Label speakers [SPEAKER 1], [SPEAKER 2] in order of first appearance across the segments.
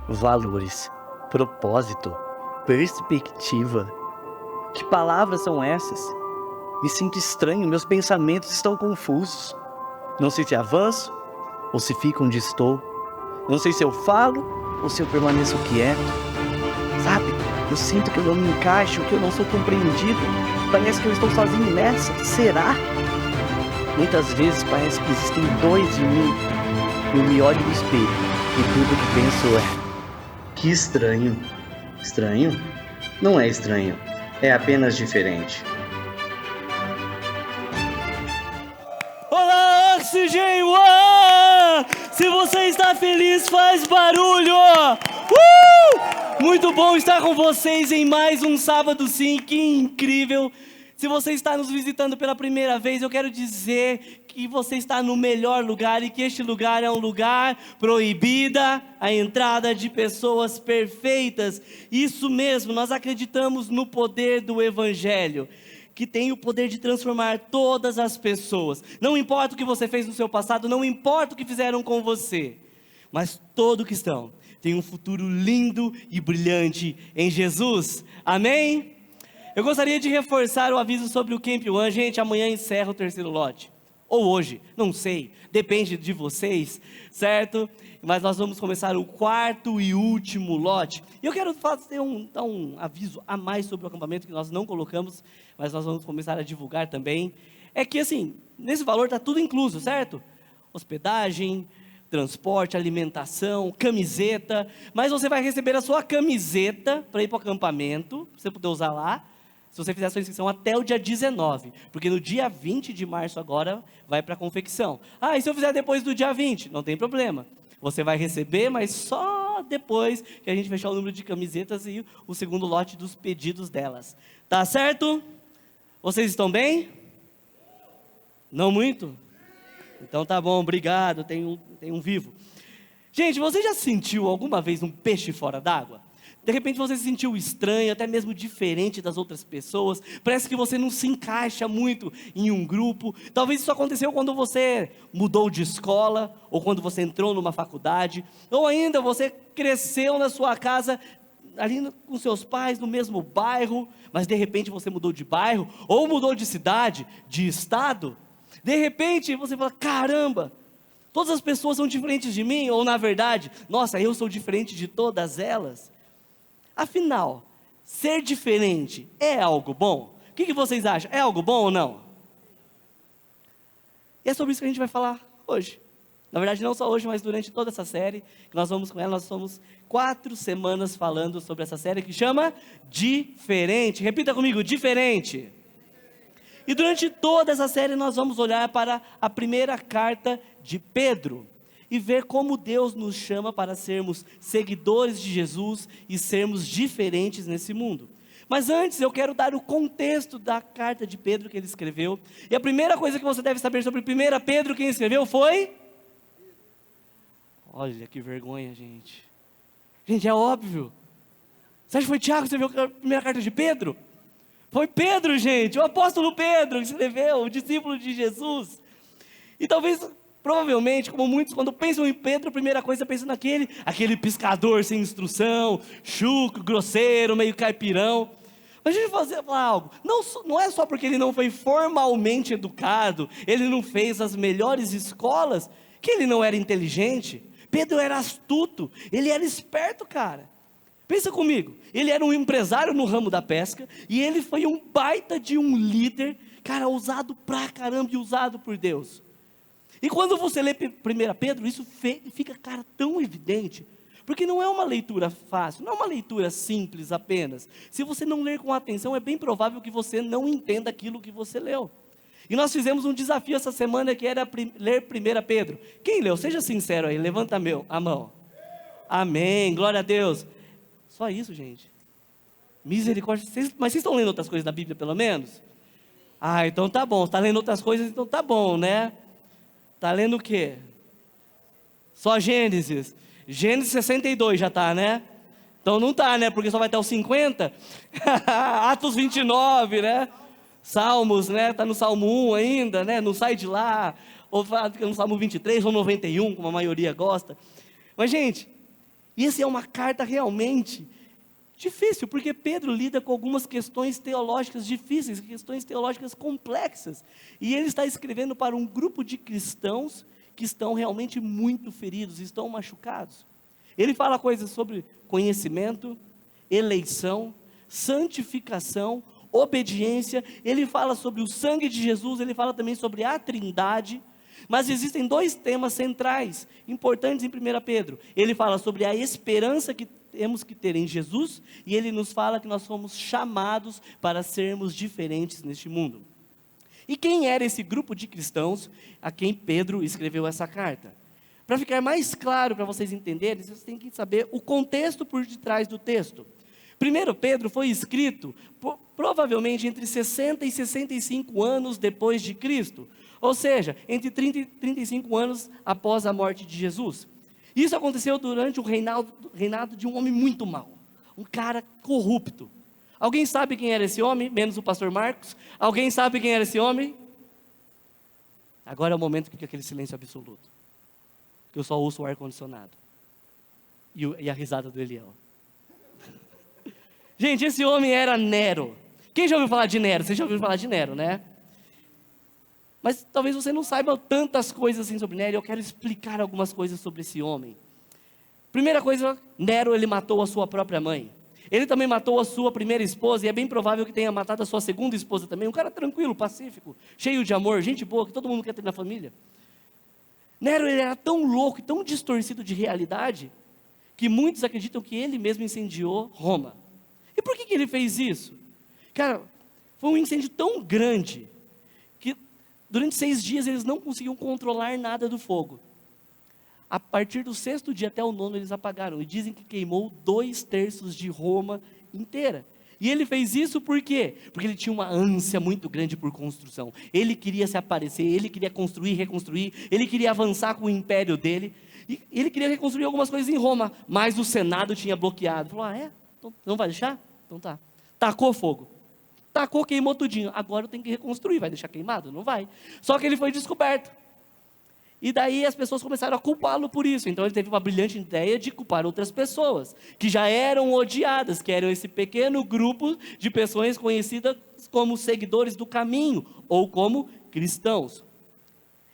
[SPEAKER 1] valores, propósito, perspectiva. Que palavras são essas? Me sinto estranho, meus pensamentos estão confusos. Não sei se avanço ou se fico onde estou. Não sei se eu falo ou se eu permaneço quieto. Sabe, eu sinto que eu não me encaixo, que eu não sou compreendido. Parece que eu estou sozinho nessa. Será? Muitas vezes parece que existem dois em mim. Eu me olho no espelho e tudo que penso é: que estranho. Estranho? Não é estranho, é apenas diferente.
[SPEAKER 2] Olá, Oxigênio! Ah! Se você está feliz, faz barulho! Muito bom estar com vocês em mais um Sábado Sim, que incrível! Se você está nos visitando pela primeira vez, eu quero dizer que você está no melhor lugar e que este lugar é um lugar proibida a entrada de pessoas perfeitas. Isso mesmo, nós acreditamos no poder do Evangelho, que tem o poder de transformar todas as pessoas. Não importa o que você fez no seu passado, não importa o que fizeram com você, mas todo cristão tem um futuro lindo e brilhante em Jesus. Amém? Eu gostaria de reforçar o aviso sobre o Camp One. Gente, amanhã encerra o terceiro lote. Ou hoje, não sei, depende de vocês, certo? Mas nós vamos começar o quarto e último lote. E eu quero dar um aviso a mais sobre o acampamento que nós não colocamos, mas nós vamos começar a divulgar também. É que assim, nesse valor está tudo incluso, certo? Hospedagem, transporte, alimentação, camiseta. Mas você vai receber a sua camiseta para ir para o acampamento, para você poder usar lá. Se você fizer a sua inscrição até o dia 19, porque no dia 20 de março agora vai para a confecção. Ah, e se eu fizer depois do dia 20? Não tem problema. Você vai receber, mas só depois que a gente fechar o número de camisetas e o segundo lote dos pedidos delas. Tá certo? Vocês estão bem? Não muito? Então tá bom, obrigado, tem um vivo. Gente, você já sentiu alguma vez um peixe fora d'água? De repente você se sentiu estranho, até mesmo diferente das outras pessoas. Parece que você não se encaixa muito em um grupo. Talvez isso aconteceu quando você mudou de escola, ou quando você entrou numa faculdade, ou ainda você cresceu na sua casa, ali com seus pais, no mesmo bairro, mas de repente você mudou de bairro, ou mudou de cidade, de estado. De repente você fala: caramba, todas as pessoas são diferentes de mim, ou na verdade, nossa, eu sou diferente de todas elas. Afinal, ser diferente é algo bom? O que vocês acham? É algo bom ou não? E é sobre isso que a gente vai falar hoje. Na verdade, não só hoje, mas durante toda essa série que nós vamos com ela. Nós somos 4 semanas falando sobre essa série que chama Diferente. Repita comigo: diferente. E durante toda essa série nós vamos olhar para a primeira carta de Pedro e ver como Deus nos chama para sermos seguidores de Jesus e sermos diferentes nesse mundo. Mas antes eu quero dar o contexto da carta de Pedro que ele escreveu. E a primeira coisa que você deve saber sobre 1 Pedro, quem escreveu foi... Olha que vergonha, gente. Gente, é óbvio. Você acha que foi Tiago que escreveu a primeira carta de Pedro? Foi Pedro, gente, o apóstolo Pedro que escreveu, o discípulo de Jesus. E talvez... provavelmente, como muitos, quando pensam em Pedro, a primeira coisa pensa aquele pescador sem instrução, chucro, grosseiro, meio caipirão. Mas deixa eu falar algo, não é só porque ele não foi formalmente educado, ele não fez as melhores escolas, que ele não era inteligente. Pedro era astuto, ele era esperto, cara. Pensa comigo, ele era um empresário no ramo da pesca, e ele foi um baita de um líder, cara, usado pra caramba e usado por Deus. E quando você lê 1 Pedro, isso fica, cara, tão evidente, porque não é uma leitura fácil, não é uma leitura simples apenas. Se você não ler com atenção, é bem provável que você não entenda aquilo que você leu. E nós fizemos um desafio essa semana que era ler 1 Pedro. Quem leu? Seja sincero aí, levanta a mão. Amém, glória a Deus. Só isso, gente. Misericórdia. Mas vocês estão lendo outras coisas da Bíblia, pelo menos? Ah, então tá bom. Está lendo outras coisas, então tá bom, né? Está lendo o quê? Só Gênesis. Gênesis 62 já está, né? Então não está, né? Porque só vai até os 50. Atos 29, né? Salmos, né? Está no Salmo 1 ainda, né? Não sai de lá. Ou fica no Salmo 23 ou 91, como a maioria gosta. Mas, gente, E essa é uma carta realmente difícil, porque Pedro lida com algumas questões teológicas difíceis, questões teológicas complexas. E ele está escrevendo para um grupo de cristãos que estão realmente muito feridos, estão machucados. Ele fala coisas sobre conhecimento, eleição, santificação, obediência. Ele fala sobre o sangue de Jesus, ele fala também sobre a Trindade. Mas existem dois temas centrais, importantes em 1 Pedro. Ele fala sobre a esperança que temos que ter em Jesus, e ele nos fala que nós somos chamados para sermos diferentes neste mundo. E quem era esse grupo de cristãos a quem Pedro escreveu essa carta? Para ficar mais claro para vocês entenderem, vocês têm que saber o contexto por detrás do texto. 1 Pedro foi escrito provavelmente entre 60 e 65 anos depois de Cristo, ou seja, entre 30 e 35 anos após a morte de Jesus. Isso aconteceu durante o reinado de um homem muito mau, um cara corrupto. Alguém sabe quem era esse homem, menos o pastor Marcos? Alguém sabe quem era esse homem? Agora é o momento que fica aquele silêncio absoluto, que eu só ouço o ar-condicionado e a risada do Eliel. Gente, esse homem era Nero. Quem já ouviu falar de Nero? Você já ouviu falar de Nero, né? Mas talvez você não saiba tantas coisas assim sobre Nero. Eu quero explicar algumas coisas sobre esse homem. Primeira coisa, Nero, ele matou a sua própria mãe. Ele também matou a sua primeira esposa, e é bem provável que tenha matado a sua segunda esposa também. Um cara tranquilo, pacífico, cheio de amor, gente boa, que todo mundo quer ter na família. Nero, ele era tão louco e tão distorcido de realidade, que muitos acreditam que ele mesmo incendiou Roma. E por que ele fez isso? Cara, foi um incêndio tão grande, que durante 6 dias eles não conseguiam controlar nada do fogo. A partir do 6º dia até o 9º eles apagaram, e dizem que queimou 2/3 de Roma inteira. E ele fez isso por quê? Porque ele tinha uma ânsia muito grande por construção. Ele queria se aparecer, ele queria construir, reconstruir, ele queria avançar com o império dele, e ele queria reconstruir algumas coisas em Roma, mas o Senado tinha bloqueado. Falou, então, não vai deixar? Então tá. Tacou fogo. Tacou, queimou tudinho. Agora eu tenho que reconstruir, vai deixar queimado? Não vai. Só que ele foi descoberto. E daí as pessoas começaram a culpá-lo por isso. Então ele teve uma brilhante ideia de culpar outras pessoas, que já eram odiadas, que eram esse pequeno grupo de pessoas conhecidas como seguidores do caminho, ou como cristãos.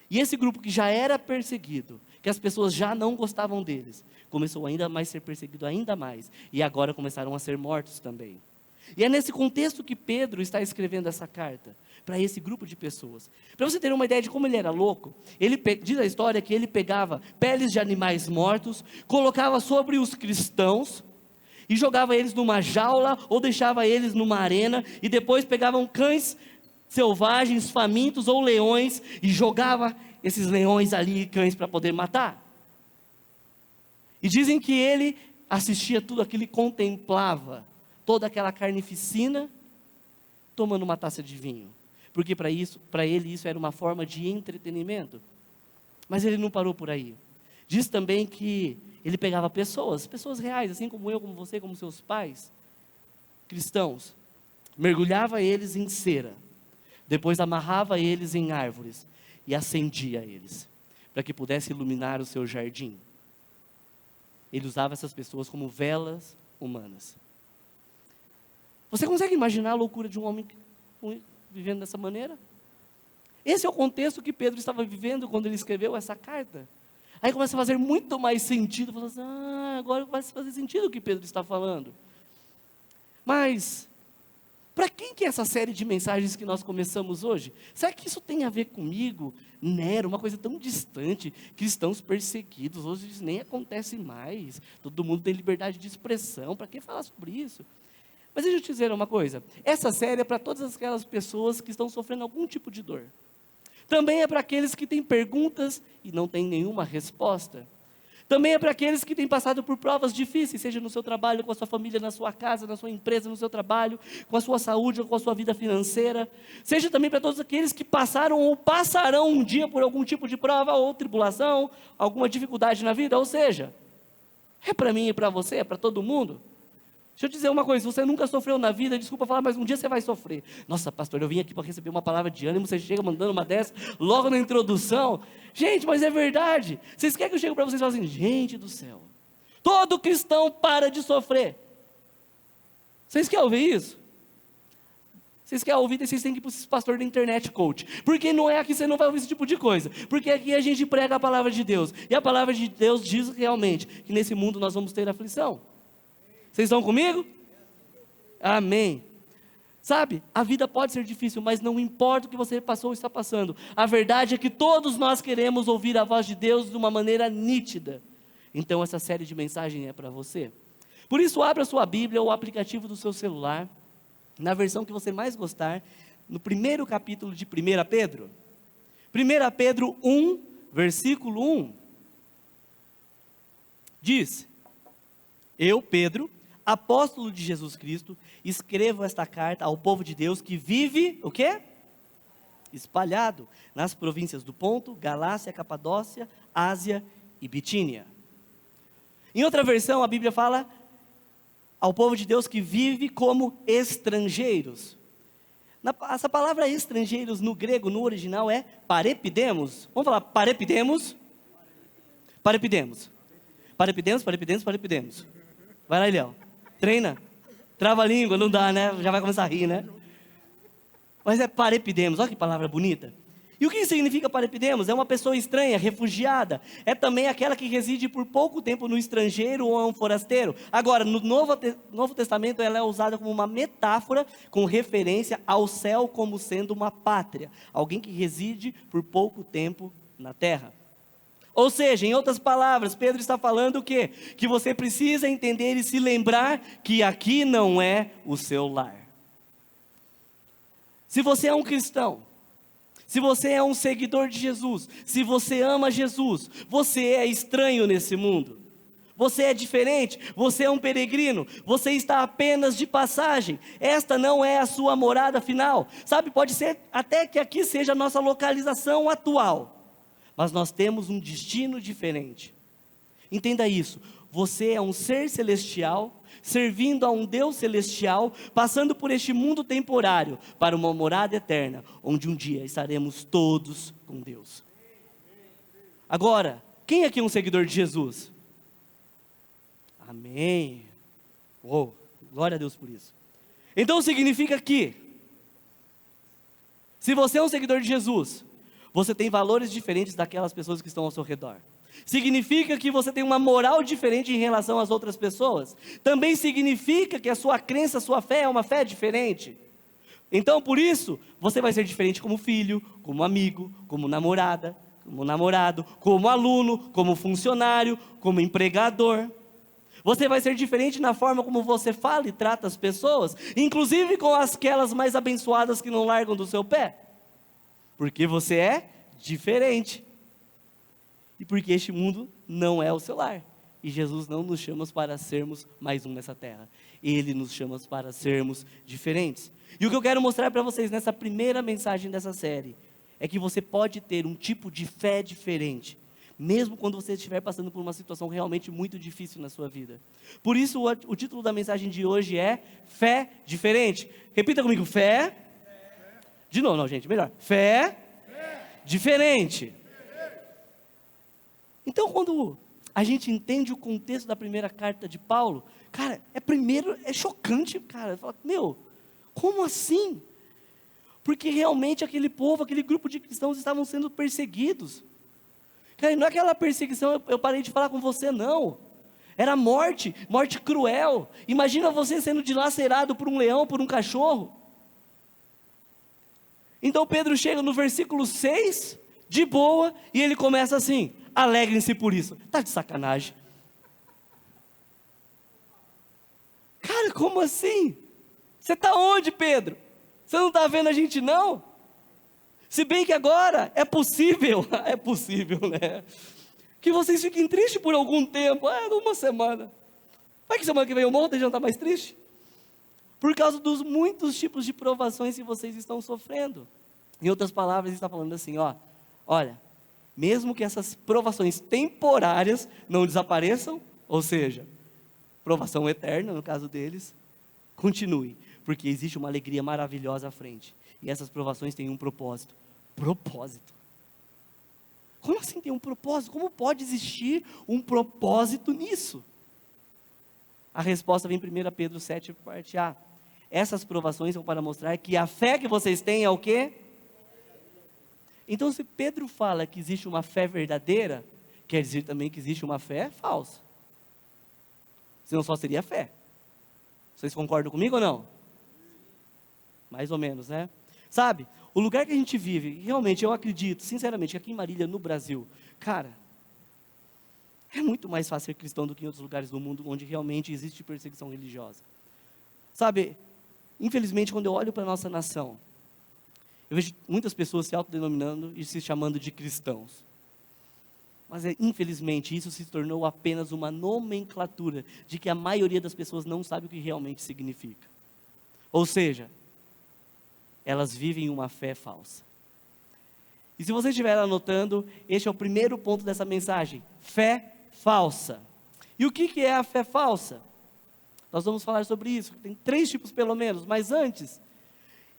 [SPEAKER 2] E esse grupo que já era perseguido, que as pessoas já não gostavam deles, começou ainda mais a ser perseguido ainda mais, e agora começaram a ser mortos também. E é nesse contexto que Pedro está escrevendo essa carta, para esse grupo de pessoas. Para você ter uma ideia de como ele era louco, diz a história que ele pegava peles de animais mortos, colocava sobre os cristãos, e jogava eles numa jaula, ou deixava eles numa arena, e depois pegavam cães selvagens, famintos ou leões, e jogava esses leões ali, cães, para poder matar. E dizem que ele assistia tudo aquilo e contemplava toda aquela carnificina, tomando uma taça de vinho, porque para ele isso era uma forma de entretenimento. Mas ele não parou por aí. Diz também que ele pegava pessoas reais, assim como eu, como você, como seus pais, cristãos, mergulhava eles em cera, depois amarrava eles em árvores e acendia eles, para que pudesse iluminar o seu jardim. Ele usava essas pessoas como velas humanas. Você consegue imaginar a loucura de um homem vivendo dessa maneira? Esse é o contexto que Pedro estava vivendo quando ele escreveu essa carta. Aí começa a fazer muito mais sentido. Fala assim, agora vai fazer sentido o que Pedro está falando. Mas, para quem que é essa série de mensagens que nós começamos hoje? Será que isso tem a ver comigo? Nero, uma coisa tão distante, cristãos perseguidos, hoje isso nem acontece mais. Todo mundo tem liberdade de expressão, para que falar sobre isso? Mas deixa eu te dizer uma coisa, essa série é para todas aquelas pessoas que estão sofrendo algum tipo de dor. Também é para aqueles que têm perguntas e não têm nenhuma resposta. Também é para aqueles que têm passado por provas difíceis, seja no seu trabalho, com a sua família, na sua casa, na sua empresa, no seu trabalho, com a sua saúde ou com a sua vida financeira. Seja também para todos aqueles que passaram ou passarão um dia por algum tipo de prova ou tribulação, alguma dificuldade na vida. Ou seja, é para mim e para você, é para todo mundo. Deixa eu dizer uma coisa, se você nunca sofreu na vida, desculpa falar, mas um dia você vai sofrer. Nossa, pastor, eu vim aqui para receber uma palavra de ânimo, você chega mandando uma dessa, logo na introdução. Gente, mas é verdade. Vocês querem que eu chegue para vocês e fale assim, gente do céu, Todo cristão para de sofrer. Vocês querem ouvir isso? Vocês querem ouvir, vocês têm que ir para o pastor da internet coach. Porque não é aqui, você não vai ouvir esse tipo de coisa. Porque aqui a gente prega a palavra de Deus. E a palavra de Deus diz realmente que nesse mundo nós vamos ter aflição. Vocês estão comigo? Amém. Sabe, a vida pode ser difícil, mas não importa o que você passou ou está passando. A verdade é que todos nós queremos ouvir a voz de Deus de uma maneira nítida. Então essa série de mensagens é para você. Por isso, abra sua Bíblia ou o aplicativo do seu celular, na versão que você mais gostar, no primeiro capítulo de 1 Pedro. 1 Pedro 1, versículo 1. Diz: Eu, Pedro, apóstolo de Jesus Cristo, escrevo esta carta ao povo de Deus que vive, o quê? Espalhado nas províncias do Ponto, Galácia, Capadócia, Ásia e Bitínia. Em outra versão, a Bíblia fala ao povo de Deus que vive como estrangeiros. Essa palavra estrangeiros no grego, no original, é parepidemos. Vamos falar parepidemos? Parepidemos. Parepidemos, parepidemos, parepidemos. Vai lá, Eliel. Treina. Trava a língua, não dá, né? Já vai começar a rir, né? Mas é parepidemos, olha que palavra bonita. E o que significa parepidemos? É uma pessoa estranha, refugiada. É também aquela que reside por pouco tempo no estrangeiro ou é um forasteiro. Agora, no Novo Testamento, ela é usada como uma metáfora com referência ao céu como sendo uma pátria. Alguém que reside por pouco tempo na terra. Ou seja, em outras palavras, Pedro está falando o quê? Que você precisa entender e se lembrar que aqui não é o seu lar. Se você é um cristão, se você é um seguidor de Jesus, se você ama Jesus, você é estranho nesse mundo. Você é diferente, você é um peregrino, você está apenas de passagem. Esta não é a sua morada final. Sabe, pode ser até que aqui seja a nossa localização atual. Mas nós temos um destino diferente. Entenda isso. Você é um ser celestial, servindo a um Deus celestial, passando por este mundo temporário, para uma morada eterna, onde um dia estaremos todos com Deus. Agora, quem aqui é um seguidor de Jesus? Amém. Oh, glória a Deus por isso. Então significa que, se você é um seguidor de Jesus, você tem valores diferentes daquelas pessoas que estão ao seu redor. Significa que você tem uma moral diferente em relação às outras pessoas. Também significa que a sua crença, a sua fé é uma fé diferente. Então, por isso, você vai ser diferente como filho, como amigo, como namorada, como namorado, como aluno, como funcionário, como empregador. Você vai ser diferente na forma como você fala e trata as pessoas, inclusive com aquelas mais abençoadas que não largam do seu pé. Porque você é diferente. E porque este mundo não é o seu lar. E Jesus não nos chama para sermos mais um nessa terra. Ele nos chama para sermos diferentes. E o que eu quero mostrar para vocês nessa primeira mensagem dessa série é que você pode ter um tipo de fé diferente, mesmo quando você estiver passando por uma situação realmente muito difícil na sua vida. Por isso o título da mensagem de hoje é Fé Diferente. Repita comigo, fé. De novo, não, gente, melhor. Fé diferente. Então, quando a gente entende o contexto da primeira carta de Paulo, cara, é chocante, cara. Fala, meu, como assim? Porque realmente aquele povo, aquele grupo de cristãos estavam sendo perseguidos. Cara, não é aquela perseguição, eu parei de falar com você, não. Era morte, morte cruel. Imagina você sendo dilacerado por um leão, por um cachorro. Então Pedro chega no versículo 6, de boa, e ele começa assim: alegrem-se por isso. Tá de sacanagem. Cara, como assim? Você está onde, Pedro? Você não está vendo a gente, não? Se bem que agora é possível, né? Que vocês fiquem tristes por algum tempo, uma semana. Vai que semana que vem eu morro e já não está mais triste? Por causa dos muitos tipos de provações que vocês estão sofrendo. Em outras palavras, ele está falando assim, olha, mesmo que essas provações temporárias não desapareçam, ou seja, provação eterna no caso deles, continue, porque existe uma alegria maravilhosa à frente. E essas provações têm um propósito. Propósito? Como assim tem um propósito? Como pode existir um propósito nisso? A resposta vem em 1 Pedro 7, parte A. Essas provações são para mostrar que a fé que vocês têm é o quê? Então, se Pedro fala que existe uma fé verdadeira, quer dizer também que existe uma fé falsa. Senão só seria fé. Vocês concordam comigo ou não? Mais ou menos, né? Sabe, o lugar que a gente vive, realmente eu acredito, sinceramente, que aqui em Marília, no Brasil, cara, é muito mais fácil ser cristão do que em outros lugares do mundo, onde realmente existe perseguição religiosa. Sabe, infelizmente, quando eu olho para a nossa nação, eu vejo muitas pessoas se autodenominando e se chamando de cristãos. Mas, infelizmente, isso se tornou apenas uma nomenclatura de que a maioria das pessoas não sabe o que realmente significa. Ou seja, elas vivem uma fé falsa. E se você estiver anotando, este é o primeiro ponto dessa mensagem: fé falsa. E o que é a fé falsa? Nós vamos falar sobre isso. Tem 3 tipos pelo menos, mas antes,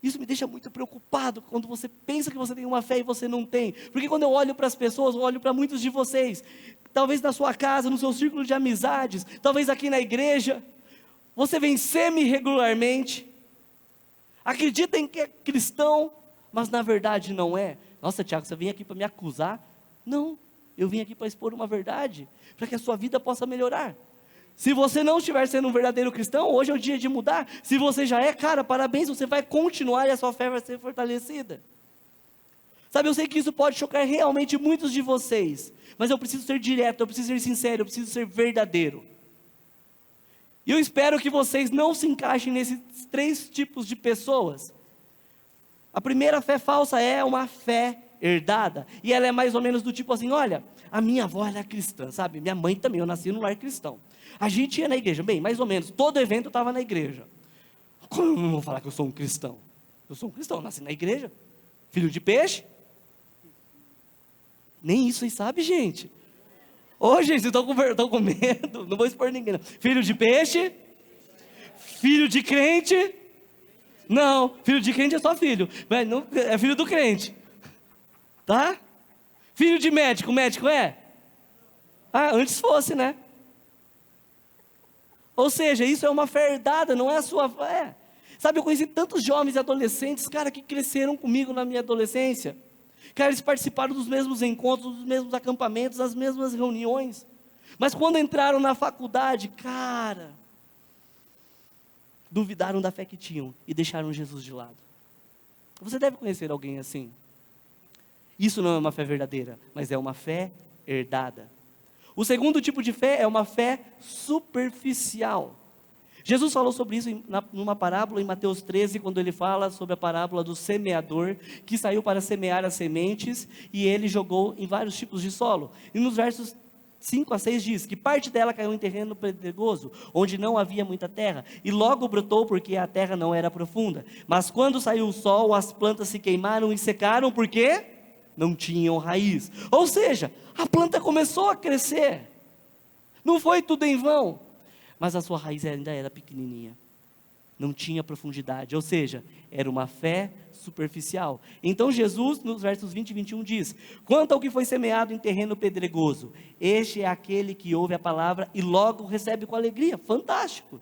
[SPEAKER 2] isso me deixa muito preocupado quando você pensa que você tem uma fé e você não tem. Porque quando eu olho para as pessoas, eu olho para muitos de vocês, talvez na sua casa, no seu círculo de amizades, talvez aqui na igreja, você vem semi-regularmente, acredita em que é cristão, mas na verdade não é. Nossa, Tiago, você vem aqui para me acusar? Não, eu vim aqui para expor uma verdade, para que a sua vida possa melhorar. Se você não estiver sendo um verdadeiro cristão, hoje é o dia de mudar. Se você já é, cara, parabéns, você vai continuar e a sua fé vai ser fortalecida. Sabe, eu sei que isso pode chocar realmente muitos de vocês, mas eu preciso ser direto, eu preciso ser sincero, eu preciso ser verdadeiro. E eu espero que vocês não se encaixem nesses 3 tipos de pessoas. A primeira fé falsa é uma fé herdada, e ela é mais ou menos do tipo assim: olha, a minha avó era cristã, sabe, minha mãe também, eu nasci num lar cristão, a gente ia na igreja, bem, mais ou menos, todo evento eu estava na igreja. Como eu não vou falar que eu sou um cristão? Eu sou um cristão, eu nasci na igreja, filho de peixe, nem isso aí sabe, gente. Ô, gente, estão com medo, não vou expor ninguém não. Filho de peixe, filho de crente, não, filho de crente é só filho, mas não, é filho do crente, tá? Filho de médico, médico é? Ah, antes fosse, né? Ou seja, isso é uma fé herdada, não é a sua fé. Sabe, eu conheci tantos jovens e adolescentes, cara, que cresceram comigo na minha adolescência. Cara, eles participaram dos mesmos encontros, dos mesmos acampamentos, das mesmas reuniões. Mas quando entraram na faculdade, cara, duvidaram da fé que tinham e deixaram Jesus de lado. Você deve conhecer alguém assim. Isso não é uma fé verdadeira, mas é uma fé herdada. O segundo tipo de fé é uma fé superficial. Jesus falou sobre isso numa parábola em Mateus 13, quando ele fala sobre a parábola do semeador, que saiu para semear as sementes, e ele jogou em vários tipos de solo. E nos versos 5 a 6 diz que parte dela caiu em terreno pedregoso, onde não havia muita terra, e logo brotou porque a terra não era profunda. Mas quando saiu o sol, as plantas se queimaram e secaram, porque não tinham raiz. Ou seja, a planta começou a crescer, não foi tudo em vão, mas a sua raiz ainda era pequenininha, não tinha profundidade, ou seja, era uma fé superficial. Então Jesus, nos versos 20 e 21 diz: quanto ao que foi semeado em terreno pedregoso, este é aquele que ouve a palavra e logo recebe com alegria. Fantástico.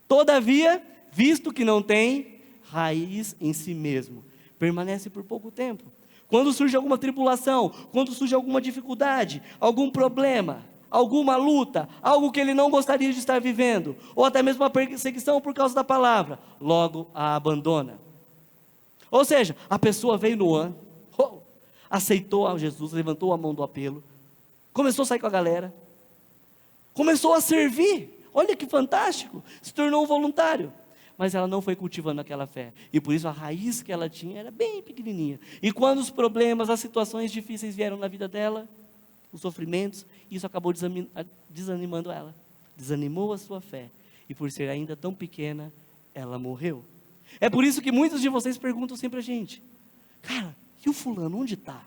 [SPEAKER 2] Todavia, visto que não tem raiz em si mesmo, permanece por pouco tempo. Quando surge alguma tribulação, quando surge alguma dificuldade, algum problema, alguma luta, algo que ele não gostaria de estar vivendo, ou até mesmo uma perseguição por causa da palavra, logo a abandona. Ou seja, a pessoa veio no ano, aceitou a Jesus, levantou a mão do apelo, começou a sair com a galera, começou a servir, olha que fantástico, se tornou um voluntário. Mas ela não foi cultivando aquela fé, e por isso a raiz que ela tinha era bem pequenininha. E quando os problemas, as situações difíceis vieram na vida dela, os sofrimentos, isso acabou desanimando ela, desanimou a sua fé, e por ser ainda tão pequena, ela morreu. É por isso que muitos de vocês perguntam sempre a gente: cara, e o fulano, onde está?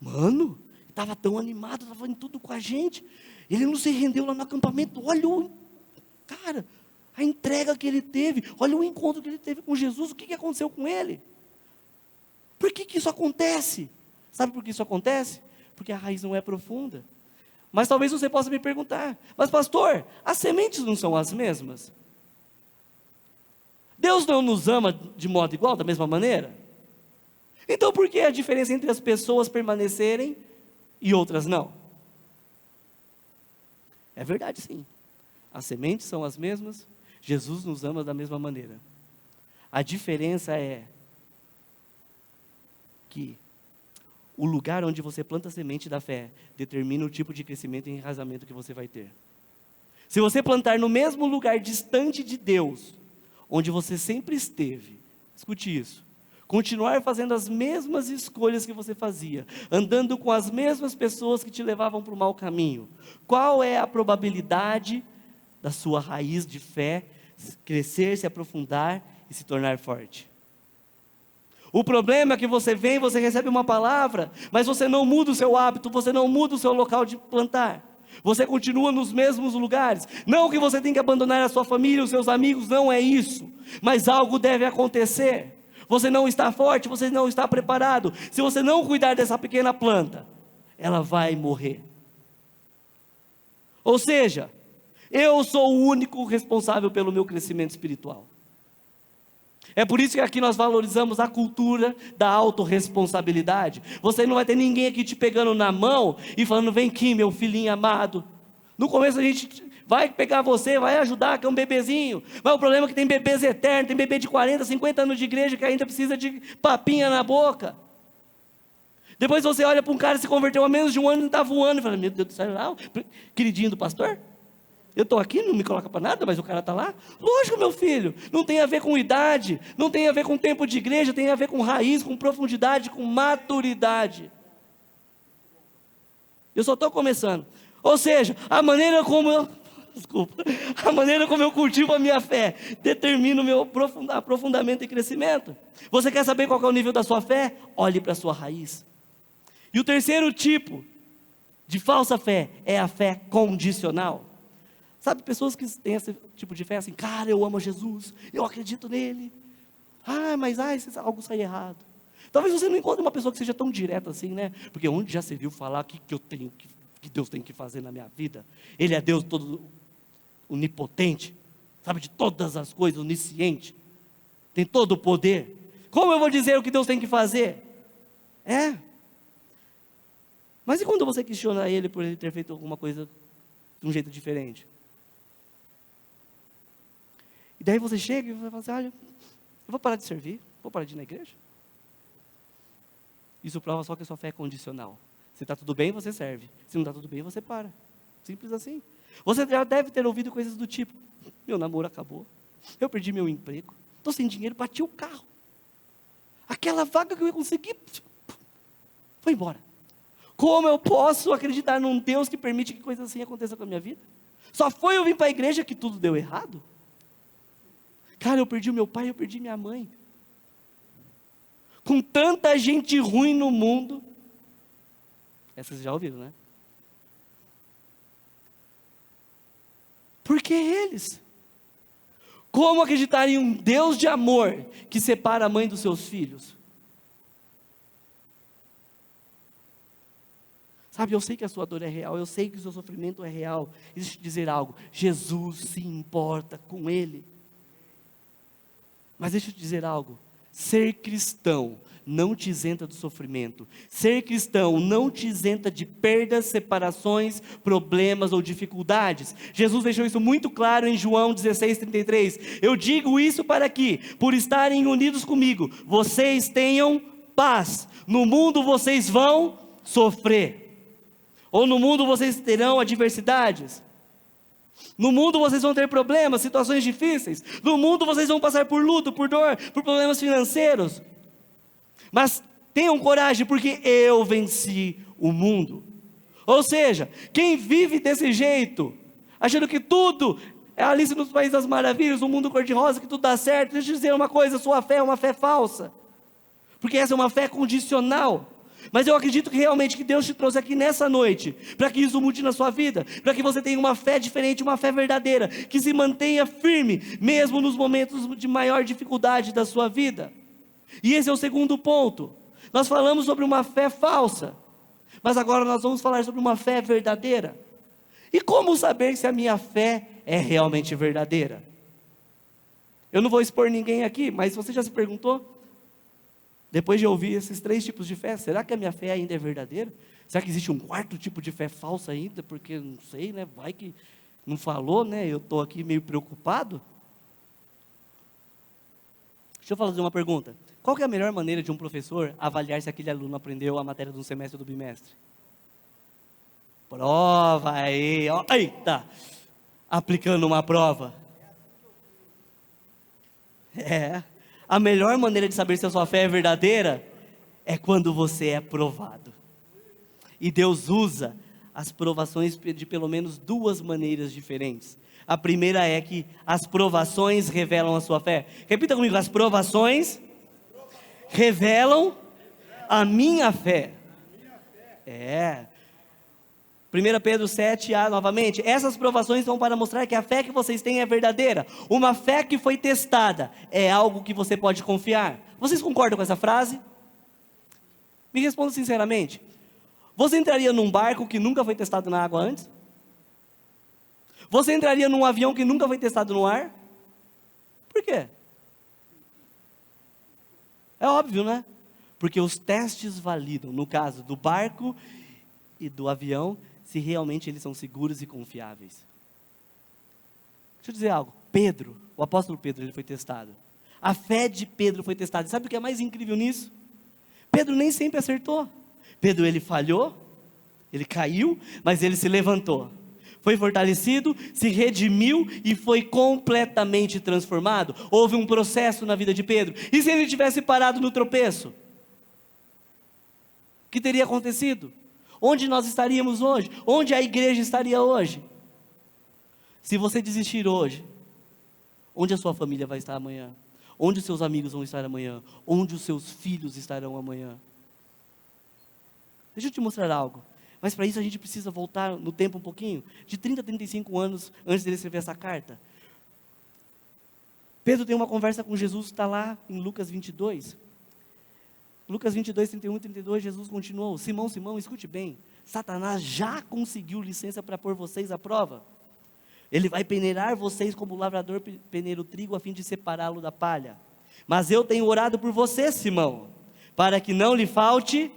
[SPEAKER 2] Mano, estava tão animado, estava em tudo com a gente, ele não se rendeu lá no acampamento, olha cara, a entrega que ele teve, olha o encontro que ele teve com Jesus, o que aconteceu com ele? Por que isso acontece? Sabe por que isso acontece? Porque a raiz não é profunda. Mas talvez você possa me perguntar: mas pastor, as sementes não são as mesmas? Deus não nos ama de modo igual, da mesma maneira? Então por que a diferença entre as pessoas permanecerem e outras não? É verdade, sim. As sementes são as mesmas, Jesus nos ama da mesma maneira. A diferença é que o lugar onde você planta a semente da fé determina o tipo de crescimento e enraizamento que você vai ter. Se você plantar no mesmo lugar distante de Deus, onde você sempre esteve, escute isso, continuar fazendo as mesmas escolhas que você fazia, andando com as mesmas pessoas que te levavam para o mau caminho, qual é a probabilidade da sua raiz de fé crescer, se aprofundar e se tornar forte? O problema é que você vem, você recebe uma palavra, mas você não muda o seu hábito, você não muda o seu local de plantar. Você continua nos mesmos lugares. Não que você tenha que abandonar a sua família, os seus amigos, não é isso. Mas algo deve acontecer. Você não está forte, você não está preparado. Se você não cuidar dessa pequena planta, ela vai morrer. Ou seja, eu sou o único responsável pelo meu crescimento espiritual. É por isso que aqui nós valorizamos a cultura da autorresponsabilidade. Você não vai ter ninguém aqui te pegando na mão e falando: vem aqui, meu filhinho amado. No começo a gente vai pegar você, vai ajudar, que é um bebezinho. Mas o problema é que tem bebês eternos, tem bebê de 40, 50 anos de igreja que ainda precisa de papinha na boca. Depois você olha para um cara que se converteu há menos de um ano e está voando e fala: meu Deus do céu, lá, queridinho do pastor? Eu estou aqui, não me coloca para nada, mas o cara está lá. Lógico, meu filho, não tem a ver com idade, não tem a ver com tempo de igreja, tem a ver com raiz, com profundidade, com maturidade. Eu só estou começando. Ou seja, a maneira como eu cultivo a minha fé determina o meu aprofundamento e crescimento. Você quer saber qual é o nível da sua fé? Olhe para a sua raiz. E o terceiro tipo de falsa fé é a fé condicional. Sabe, pessoas que têm esse tipo de fé assim: cara, eu amo Jesus, eu acredito nele. Mas se algo sair errado. Talvez você não encontre uma pessoa que seja tão direta assim, né? Porque onde já se viu falar que Deus tem que fazer na minha vida? Ele é Deus todo onipotente, sabe de todas as coisas, onisciente, tem todo o poder. Como eu vou dizer o que Deus tem que fazer? Mas e quando você questiona Ele por Ele ter feito alguma coisa de um jeito diferente? E daí você chega e vai falar assim: olha, eu vou parar de servir, vou parar de ir na igreja. Isso prova só que a sua fé é condicional. Se está tudo bem, você serve. Se não está tudo bem, você para. Simples assim. Você já deve ter ouvido coisas do tipo: meu namoro acabou, eu perdi meu emprego, estou sem dinheiro, bati o carro. Aquela vaga que eu consegui foi embora. Como eu posso acreditar num Deus que permite que coisas assim aconteçam com a minha vida? Só foi eu vir para a igreja que tudo deu errado? Cara, eu perdi o meu pai, eu perdi minha mãe. Com tanta gente ruim no mundo. Essa vocês já ouviram, né? Por que eles? Como acreditar em um Deus de amor que separa a mãe dos seus filhos? Sabe, eu sei que a sua dor é real, eu sei que o seu sofrimento é real. E deixa eu te dizer algo: Jesus se importa com ele. Mas deixa eu te dizer algo: ser cristão não te isenta do sofrimento. Ser cristão não te isenta de perdas, separações, problemas ou dificuldades. Jesus deixou isso muito claro em João 16:33. Eu digo isso para que, por estarem unidos comigo, vocês tenham paz. No mundo vocês vão sofrer. Ou no mundo vocês terão adversidades. No mundo vocês vão ter problemas, situações difíceis. No mundo vocês vão passar por luto, por dor, por problemas financeiros. Mas tenham coragem, porque eu venci o mundo. Ou seja, quem vive desse jeito, achando que tudo é Alice nos Países das Maravilhas, um mundo cor-de-rosa, que tudo dá certo, deixa eu dizer uma coisa: sua fé é uma fé falsa. Porque essa é uma fé condicional. Mas eu acredito que realmente que Deus te trouxe aqui nessa noite, para que isso mude na sua vida, para que você tenha uma fé diferente, uma fé verdadeira, que se mantenha firme, mesmo nos momentos de maior dificuldade da sua vida. E esse é o segundo ponto. Nós falamos sobre uma fé falsa, Mas agora nós vamos falar sobre uma fé verdadeira. E como saber se a minha fé é realmente verdadeira? Eu não vou expor ninguém aqui, mas você já se perguntou? Depois de ouvir esses 3 tipos de fé, será que a minha fé ainda é verdadeira? Será que existe um 4º tipo de fé falsa ainda? Porque não sei, né? Vai que não falou, né? Eu estou aqui meio preocupado. Deixa eu fazer uma pergunta. Qual que é a melhor maneira de um professor avaliar se aquele aluno aprendeu a matéria do semestre ou do bimestre? Prova aí, ó. Eita! Aplicando uma prova. A melhor maneira de saber se a sua fé é verdadeira é quando você é provado. E Deus usa as provações de pelo menos 2 maneiras diferentes. A primeira é que as provações revelam a sua fé. Repita comigo, as provações revelam a minha fé. 1 Pedro 7a novamente, essas provações são para mostrar que a fé que vocês têm é verdadeira. Uma fé que foi testada é algo que você pode confiar. Vocês concordam com essa frase? Me responda sinceramente. Você entraria num barco que nunca foi testado na água antes? Você entraria num avião que nunca foi testado no ar? Por quê? É óbvio, né? Porque os testes validam, no caso do barco e do avião, se realmente eles são seguros e confiáveis. Deixa eu dizer algo. Pedro, o apóstolo Pedro, ele foi testado. A fé de Pedro foi testada. Sabe o que é mais incrível nisso? Pedro nem sempre acertou. Pedro, ele falhou, ele caiu, mas ele se levantou. Foi fortalecido, se redimiu e foi completamente transformado. Houve um processo na vida de Pedro. E se ele tivesse parado no tropeço? O que teria acontecido? Onde nós estaríamos hoje? Onde a igreja estaria hoje? Se você desistir hoje, onde a sua família vai estar amanhã? Onde os seus amigos vão estar amanhã? Onde os seus filhos estarão amanhã? Deixa eu te mostrar algo. Mas para isso a gente precisa voltar no tempo um pouquinho, de 30 a 35 anos antes de ele escrever essa carta. Pedro tem uma conversa com Jesus, está lá em Lucas 22. Lucas 22, 31 e 32, Jesus continuou: Simão, Simão, escute bem, Satanás já conseguiu licença para pôr vocês à prova. Ele vai peneirar vocês como o lavrador peneira o trigo a fim de separá-lo da palha. Mas eu tenho orado por você, Simão, para que não lhe falte.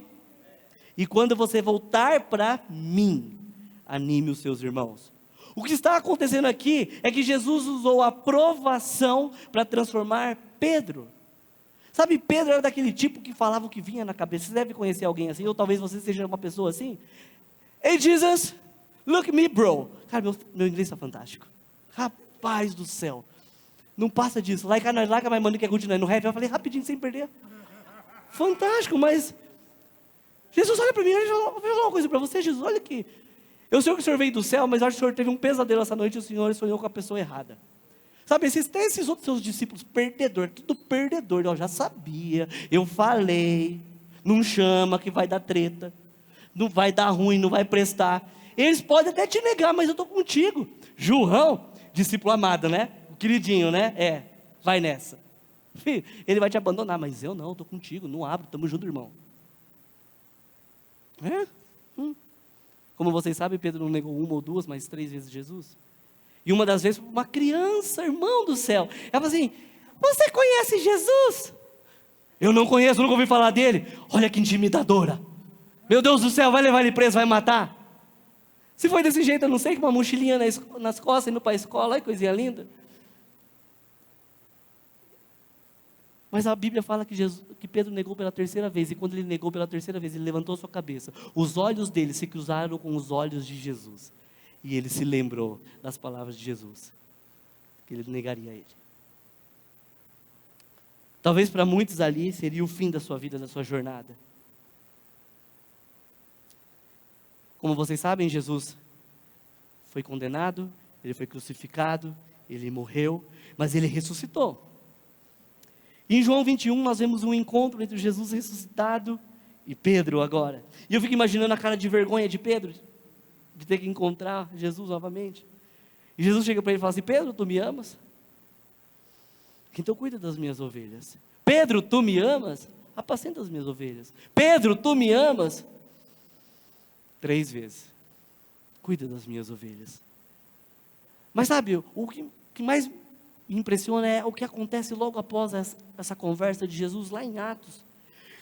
[SPEAKER 2] E quando você voltar para mim, anime os seus irmãos. O que está acontecendo aqui é que Jesus usou a provação para transformar Pedro. Sabe, Pedro era daquele tipo que falava o que vinha na cabeça. Você deve conhecer alguém assim, ou talvez você seja uma pessoa assim. Hey Jesus, look at me bro. Cara, meu inglês está fantástico. Rapaz do céu. Não passa disso. Like my money quer continuar no rap. Eu falei rapidinho, sem perder. Fantástico, mas... Jesus, olha para mim, eu vou falar uma coisa para você, Jesus, olha aqui. Eu sei que o senhor veio do céu, mas eu acho que o senhor teve um pesadelo essa noite e o senhor sonhou com a pessoa errada. Sabe, esses outros seus discípulos, perdedor, tudo perdedor, eu já sabia, eu falei, não chama que vai dar treta, não vai dar ruim, não vai prestar. Eles podem até te negar, mas eu estou contigo. João, discípulo amado, né? O queridinho, né? Vai nessa. Filho, ele vai te abandonar, mas eu não, estou contigo, não abro, estamos juntos, irmão. Como vocês sabem, Pedro não negou 1 ou 2, mas 3 vezes Jesus. E uma das vezes, uma criança, irmão do céu, ela falou assim: você conhece Jesus? Eu não conheço, nunca ouvi falar dele. Olha que intimidadora. Meu Deus do céu, vai levar ele preso, vai matar. Se foi desse jeito, eu não sei, com uma mochilinha nas costas, indo para a escola, que coisinha linda. Mas a Bíblia fala que Pedro negou pela 3ª vez, e quando ele negou pela 3ª vez, ele levantou sua cabeça. Os olhos dele se cruzaram com os olhos de Jesus. E ele se lembrou das palavras de Jesus, que ele negaria a ele. Talvez para muitos ali seria o fim da sua vida, da sua jornada. Como vocês sabem, Jesus foi condenado, ele foi crucificado, ele morreu, mas ele ressuscitou. Em João 21 nós vemos um encontro entre Jesus ressuscitado e Pedro agora. E eu fico imaginando a cara de vergonha de Pedro, de ter que encontrar Jesus novamente. E Jesus chega para ele e fala assim: Pedro, tu me amas? Então cuida das minhas ovelhas. Pedro, tu me amas? Apacenta as minhas ovelhas. Pedro, tu me amas? 3 vezes. Cuida das minhas ovelhas. Mas sabe, o que mais me impressiona é o que acontece logo após essa conversa de Jesus lá em Atos.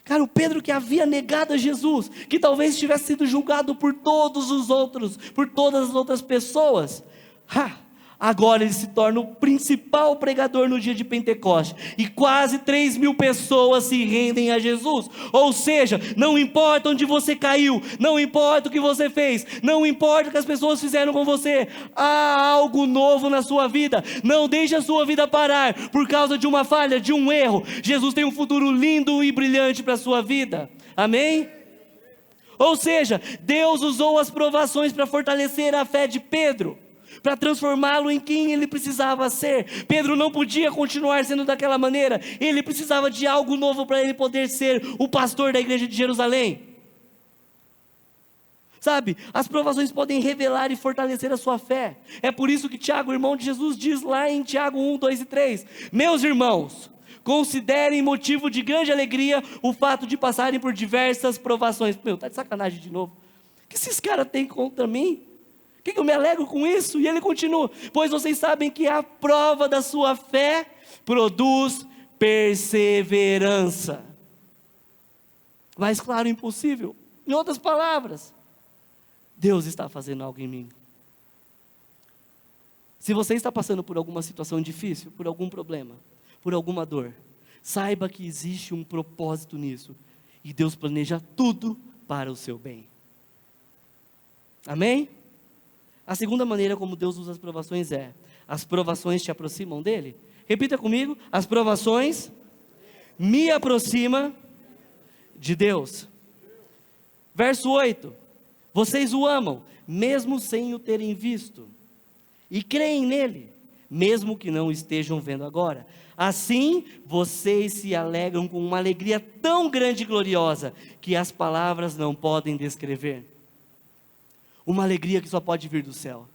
[SPEAKER 2] Cara, o Pedro que havia negado a Jesus, que talvez tivesse sido julgado por todos os outros, por todas as outras pessoas, agora ele se torna o principal pregador no dia de Pentecostes, e quase 3.000 pessoas se rendem a Jesus. Ou seja, não importa onde você caiu, não importa o que você fez, não importa o que as pessoas fizeram com você, há algo novo na sua vida. Não deixe a sua vida parar por causa de uma falha, de um erro. Jesus tem um futuro lindo e brilhante para a sua vida, amém? Ou seja, Deus usou as provações para fortalecer a fé de Pedro, para transformá-lo em quem ele precisava ser. Pedro não podia continuar sendo daquela maneira, ele precisava de algo novo para ele poder ser o pastor da igreja de Jerusalém. Sabe, as provações podem revelar e fortalecer a sua fé. É por isso que Tiago, irmão de Jesus, diz lá em Tiago 1, 2 e 3: meus irmãos, considerem motivo de grande alegria o fato de passarem por diversas provações. Tá de sacanagem de novo. O que esses caras têm contra mim? O que eu me alegro com isso? E ele continua: pois vocês sabem que a prova da sua fé produz perseverança. Mais claro, impossível. Em outras palavras, Deus está fazendo algo em mim. Se você está passando por alguma situação difícil, por algum problema, por alguma dor, saiba que existe um propósito nisso, e Deus planeja tudo para o seu bem. Amém? A segunda maneira como Deus usa as provações é: as provações te aproximam dele. Repita comigo: as provações me aproximam de Deus. Verso 8: vocês o amam, mesmo sem o terem visto, e creem nele, mesmo que não estejam vendo agora. Assim, vocês se alegram com uma alegria tão grande e gloriosa, que as palavras não podem descrever. Uma alegria que só pode vir do céu.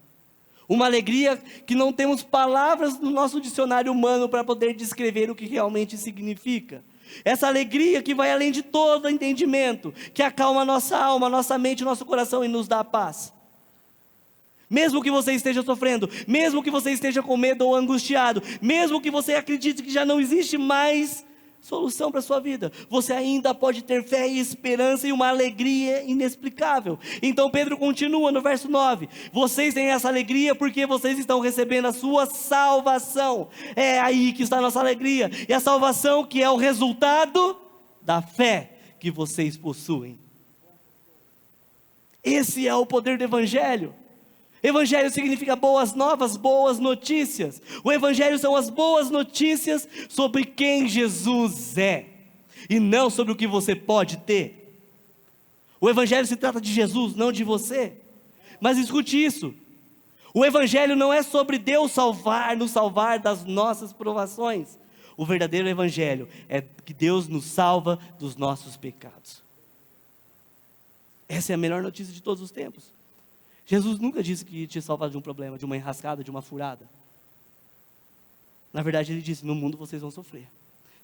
[SPEAKER 2] Uma alegria que não temos palavras no nosso dicionário humano para poder descrever o que realmente significa. Essa alegria que vai além de todo entendimento, que acalma a nossa alma, a nossa mente, o nosso coração e nos dá paz. Mesmo que você esteja sofrendo, mesmo que você esteja com medo ou angustiado, mesmo que você acredite que já não existe mais solução para a sua vida, você ainda pode ter fé e esperança e uma alegria inexplicável. Então Pedro continua no verso 9: vocês têm essa alegria porque vocês estão recebendo a sua salvação. É aí que está a nossa alegria, e a salvação que é o resultado da fé que vocês possuem. Esse é o poder do Evangelho. Evangelho significa boas novas, boas notícias. O Evangelho são as boas notícias sobre quem Jesus é, e não sobre o que você pode ter. O Evangelho se trata de Jesus, não de você. Mas escute isso: o Evangelho não é sobre Deus nos salvar das nossas provações. O verdadeiro Evangelho é que Deus nos salva dos nossos pecados. Essa é a melhor notícia de todos os tempos. Jesus nunca disse que ia te salvar de um problema, de uma enrascada, de uma furada. Na verdade, ele disse: no mundo vocês vão sofrer,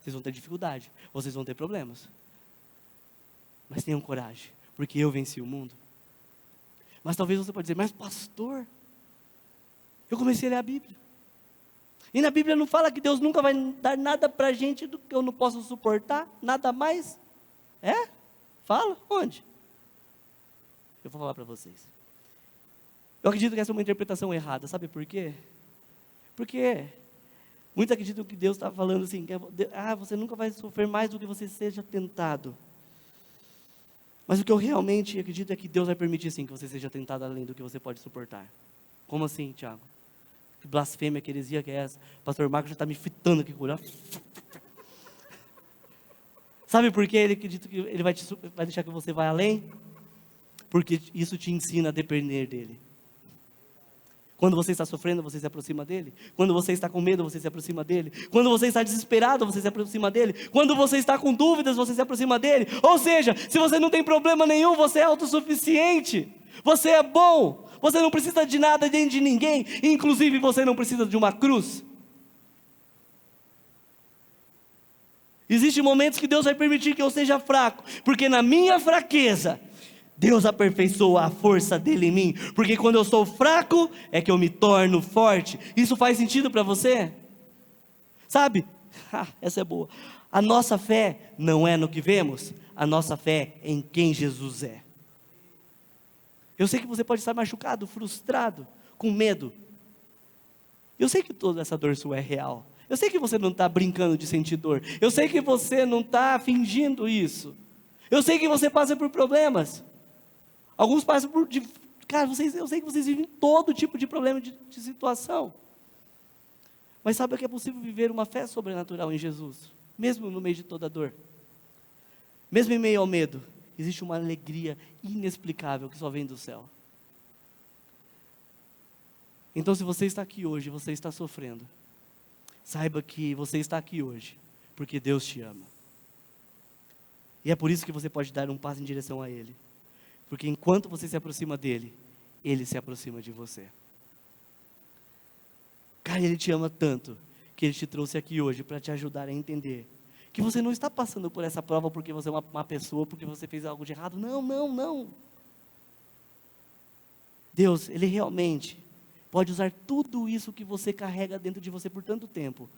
[SPEAKER 2] vocês vão ter dificuldade, vocês vão ter problemas. Mas tenham coragem, porque eu venci o mundo. Mas talvez você pode dizer: mas pastor, eu comecei a ler a Bíblia, e na Bíblia não fala que Deus nunca vai dar nada para a gente do que eu não posso suportar, nada mais? É? Fala? Onde? Eu vou falar para vocês. Eu acredito que essa é uma interpretação errada. Sabe por quê? Porque muitos acreditam que Deus está falando assim: você nunca vai sofrer mais do que você seja tentado. Mas o que eu realmente acredito é que Deus vai permitir sim que você seja tentado além do que você pode suportar. Como assim, Tiago? Que blasfêmia, que heresia que é essa? Pastor Marcos já está me fritando aqui com o. Sabe por que ele acredita que ele vai deixar que você vá além? Porque isso te ensina a depender dele. Quando você está sofrendo, você se aproxima dele. Quando você está com medo, você se aproxima dele. Quando você está desesperado, você se aproxima dele. Quando você está com dúvidas, você se aproxima dele. Ou seja, se você não tem problema nenhum, você é autossuficiente. Você é bom. Você não precisa de nada nem de ninguém. Inclusive, você não precisa de uma cruz. Existem momentos que Deus vai permitir que eu seja fraco, porque na minha fraqueza, Deus aperfeiçoa a força dele em mim, porque quando eu sou fraco, é que eu me torno forte. Isso faz sentido para você? Sabe? Essa é boa. A nossa fé não é no que vemos, a nossa fé é em quem Jesus é. Eu sei que você pode estar machucado, frustrado, com medo. Eu sei que toda essa dor sua é real. Eu sei que você não está brincando de sentir dor. Eu sei que você não está fingindo isso. Eu sei que você passa por problemas. Alguns passam por... Cara, eu sei que vocês vivem todo tipo de problema, de situação. Mas sabe que é possível viver uma fé sobrenatural em Jesus? Mesmo no meio de toda a dor. Mesmo em meio ao medo. Existe uma alegria inexplicável que só vem do céu. Então, se você está aqui hoje, você está sofrendo, saiba que você está aqui hoje, porque Deus te ama. E é por isso que você pode dar um passo em direção a Ele. Porque enquanto você se aproxima dEle, Ele se aproxima de você. Cara, Ele te ama tanto, que Ele te trouxe aqui hoje para te ajudar a entender que você não está passando por essa prova porque você é uma má pessoa, porque você fez algo de errado. Não, não, não. Deus, Ele realmente pode usar tudo isso que você carrega dentro de você por tanto tempo.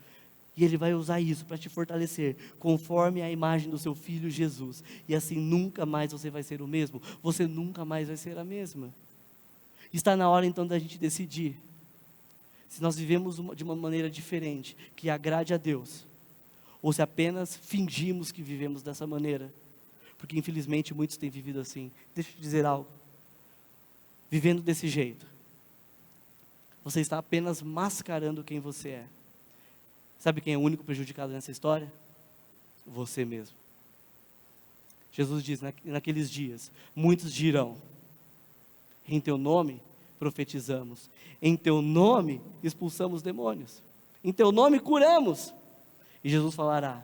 [SPEAKER 2] E Ele vai usar isso para te fortalecer, conforme a imagem do seu Filho Jesus. E assim nunca mais você vai ser o mesmo. Você nunca mais vai ser a mesma. Está na hora então da gente decidir se nós vivemos de uma maneira diferente, que agrade a Deus, ou se apenas fingimos que vivemos dessa maneira. Porque infelizmente muitos têm vivido assim. Deixa eu te dizer algo. Vivendo desse jeito, você está apenas mascarando quem você é. Sabe quem é o único prejudicado nessa história? Você mesmo. Jesus diz, naqueles dias, muitos dirão, em teu nome profetizamos, em teu nome expulsamos demônios, em teu nome curamos. E Jesus falará,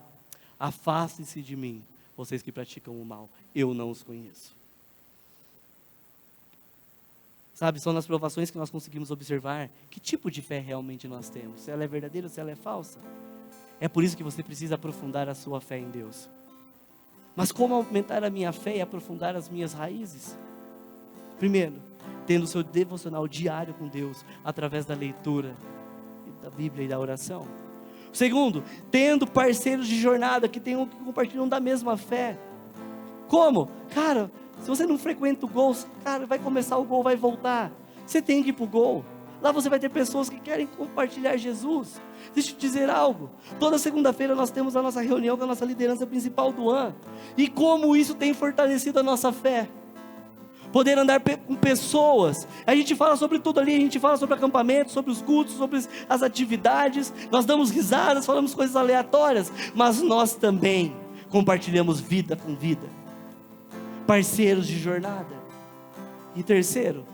[SPEAKER 2] afastem-se de mim, vocês que praticam o mal, eu não os conheço. Sabe, são nas provações que nós conseguimos observar que tipo de fé realmente nós temos. Se ela é verdadeira ou se ela é falsa. É por isso que você precisa aprofundar a sua fé em Deus. Mas como aumentar a minha fé e aprofundar as minhas raízes? Primeiro, tendo o seu devocional diário com Deus, através da leitura da Bíblia e da oração. Segundo, tendo parceiros de jornada que compartilham da mesma fé. Como? Cara, se você não frequenta o Gol, cara, vai começar o Gol, vai voltar. Você tem que ir para o Gol. Lá você vai ter pessoas que querem compartilhar Jesus. Deixa eu te dizer algo. Toda segunda-feira nós temos a nossa reunião com a nossa liderança principal do ano. E como isso tem fortalecido a nossa fé. Poder andar com pessoas. A gente fala sobre tudo ali. A gente fala sobre acampamento, sobre os cultos, sobre as atividades. Nós damos risadas, falamos coisas aleatórias. Mas nós também compartilhamos vida com vida. Parceiros de jornada. E terceiro,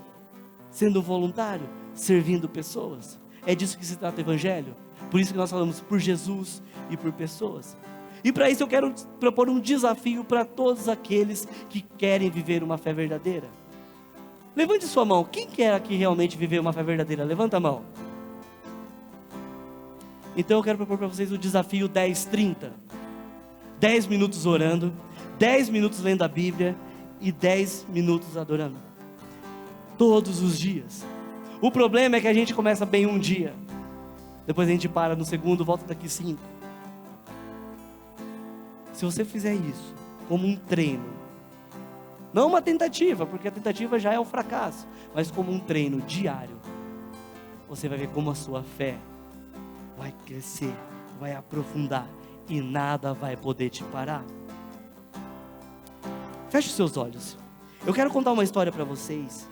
[SPEAKER 2] sendo voluntário, servindo pessoas. É disso que se trata o Evangelho. Por isso que nós falamos por Jesus e por pessoas. E para isso eu quero propor um desafio para todos aqueles que querem viver uma fé verdadeira. Levante sua mão. Quem quer aqui realmente viver uma fé verdadeira? Levanta a mão. Então eu quero propor para vocês o desafio 10-30. 10 minutos orando, 10 minutos lendo a Bíblia e 10 minutos adorando. Todos os dias. O problema é que a gente começa bem um dia, depois a gente para no segundo, volta daqui 5. Se você fizer isso como um treino, não uma tentativa, porque a tentativa já é um fracasso, mas como um treino diário, você vai ver como a sua fé vai crescer, vai aprofundar e nada vai poder te parar. Feche os seus olhos. Eu quero contar uma história para vocês.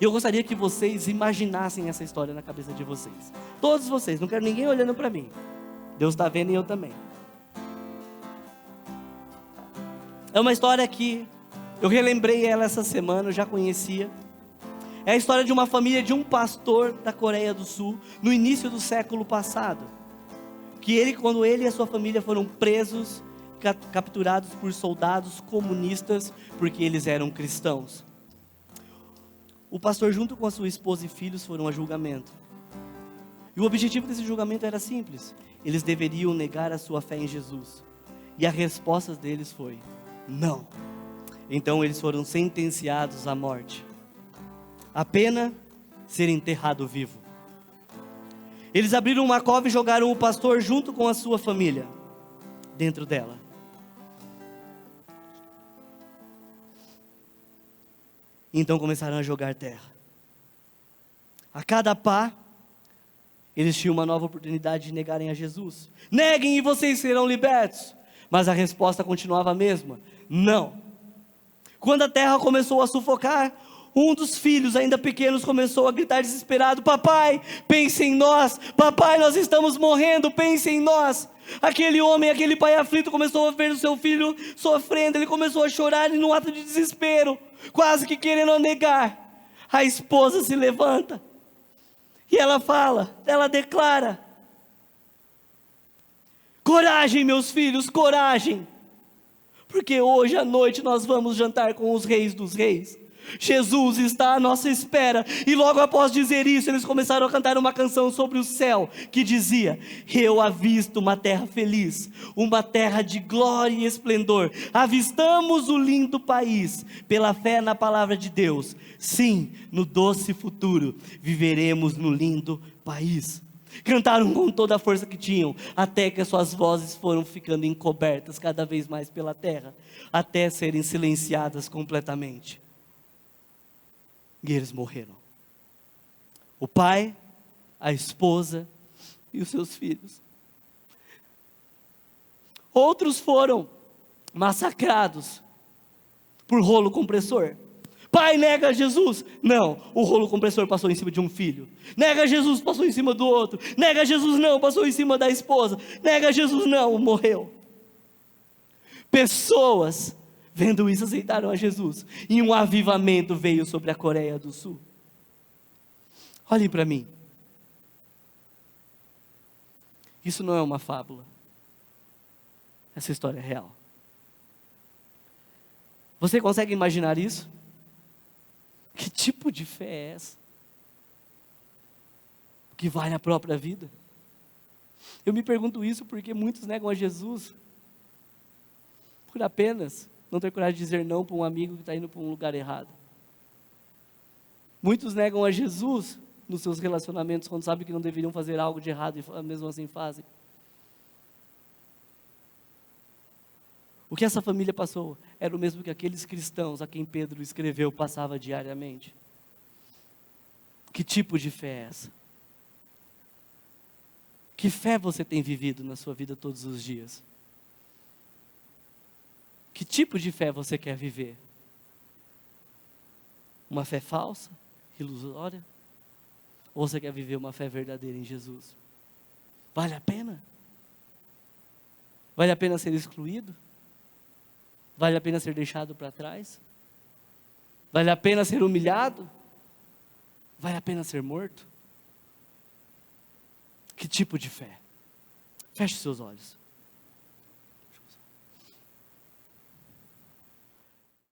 [SPEAKER 2] E eu gostaria que vocês imaginassem essa história na cabeça de vocês. Todos vocês, não quero ninguém olhando para mim. Deus está vendo e eu também. É uma história que eu relembrei ela essa semana, eu já conhecia. É a história de uma família de um pastor da Coreia do Sul, no início do século passado. Quando ele e a sua família foram presos, capturados por soldados comunistas, porque eles eram cristãos. O pastor, junto com a sua esposa e filhos, foram a julgamento. E o objetivo desse julgamento era simples. Eles deveriam negar a sua fé em Jesus. E a resposta deles foi: não. Então eles foram sentenciados à morte. A pena, ser enterrado vivo. Eles abriram uma cova e jogaram o pastor junto com a sua família dentro dela. Então começaram a jogar terra. A cada pá, eles tinham uma nova oportunidade de negarem a Jesus. Neguem e vocês serão libertos. Mas a resposta continuava a mesma: não. Quando a terra começou a sufocar, um dos filhos, ainda pequenos, começou a gritar desesperado: papai, pense em nós. Papai, nós estamos morrendo, pense em nós. Aquele homem, aquele pai aflito, começou a ver o seu filho sofrendo. Ele começou a chorar, e num ato de desespero, quase que querendo negar, a esposa se levanta e ela declara: coragem, meus filhos, coragem, porque hoje à noite nós vamos jantar com os reis dos reis. Jesus está à nossa espera. E logo após dizer isso, eles começaram a cantar uma canção sobre o céu, que dizia: eu avisto uma terra feliz, uma terra de glória e esplendor. Avistamos o lindo país, pela fé na palavra de Deus. Sim, no doce futuro, viveremos no lindo país. Cantaram com toda a força que tinham, até que as suas vozes foram ficando encobertas cada vez mais pela terra, até serem silenciadas completamente. E eles morreram. O pai, a esposa e os seus filhos. Outros foram massacrados por rolo compressor. Pai nega Jesus. Não, o rolo compressor passou em cima de um filho. Nega Jesus, passou em cima do outro. Nega Jesus, não, passou em cima da esposa. Nega Jesus, não, morreu. Pessoas, vendo isso, aceitaram a Jesus. E um avivamento veio sobre a Coreia do Sul. Olhem para mim. Isso não é uma fábula. Essa história é real. Você consegue imaginar isso? Que tipo de fé é essa? Que vale a própria vida? Eu me pergunto isso porque muitos negam a Jesus por apenas não ter coragem de dizer não para um amigo que está indo para um lugar errado. Muitos negam a Jesus nos seus relacionamentos quando sabem que não deveriam fazer algo de errado e mesmo assim fazem. O que essa família passou era o mesmo que aqueles cristãos a quem Pedro escreveu passava diariamente. Que tipo de fé é essa? Que fé você tem vivido na sua vida todos os dias? Que tipo de fé você quer viver? Uma fé falsa, ilusória? Ou você quer viver uma fé verdadeira em Jesus? Vale a pena? Vale a pena ser excluído? Vale a pena ser deixado para trás? Vale a pena ser humilhado? Vale a pena ser morto? Que tipo de fé? Feche seus olhos.